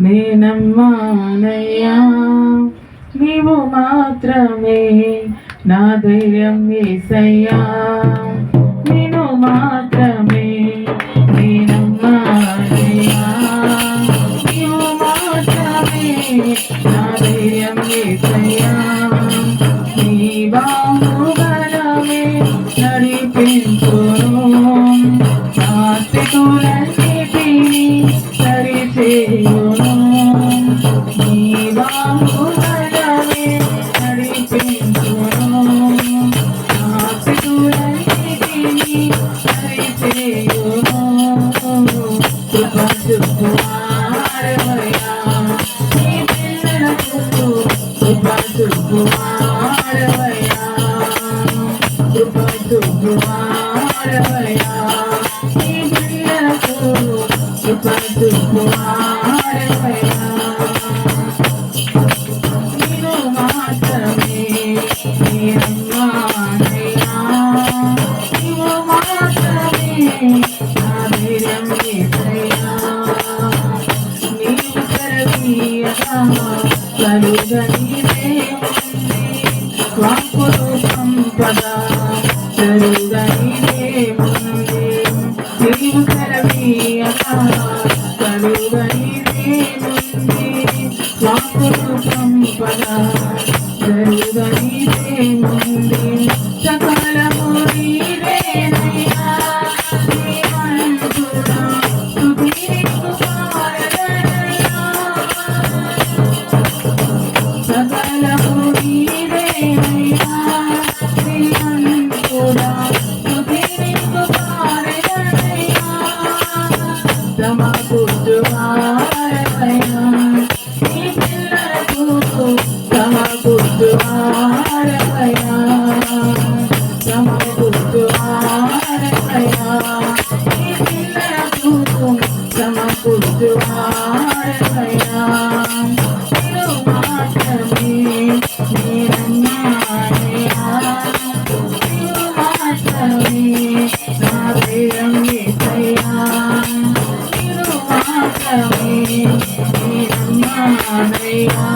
నేనమ్మానయ్యా నీవు మాత్రమే నా ధైర్యం యేసయ్యా నేను మాత్రమే నేనమ్మానయ్యా నీవు మాత్రమే నా ధైర్యం యేసయ్యా నీ బాహుబలమే నడిపించును నా స్థితులన్నిటినీ సరిచేయును నీ బాహుబలమే నడిపించును నా స్థితులన్నిటినీ సరిచేయును కృప చూపువాడవయ్యా నీ పిల్లలకు కృప చూపువాడవయ్యా కృప చూపువాడవయ్యా నీ పిల్లలకు కృప చూపువాడవయ్యా నీవు మాత్రమే నేనమ్మానయ్యా నీవు మాత్రమే నా ధైర్యం యేసయ్యా నీవు కరుణీయగా కలుగనిదే వాక్కులు సంపద కలుగనిదే ముందే నీవు కరుణీయగా కలుగనిదే ముందే వాక్కులు సంపద కలుగనిదే ముందే సకలము నీవేనయ్యా నీవంతుడా స్తుతి నీకు పాడనయ్యా సకలము నీవేనయ్యా నీవంతుడా స్తుతి నీకు పాడనయ్యా సమకూర్చువాడవయ్యా నీ పిల్లలకు సమకూర్చువాడవయ్యా సమకూర్చువాడవయ్యా నీ పిల్లలకు సమకూర్చువాడవయ్యా నీవు మాత్రమే నేనమ్మానయ్యా నీవు మాత్రమే నా ధైర్యం యేసయ్యా నీవు మాత్రమే నేనమ్మానయ్యా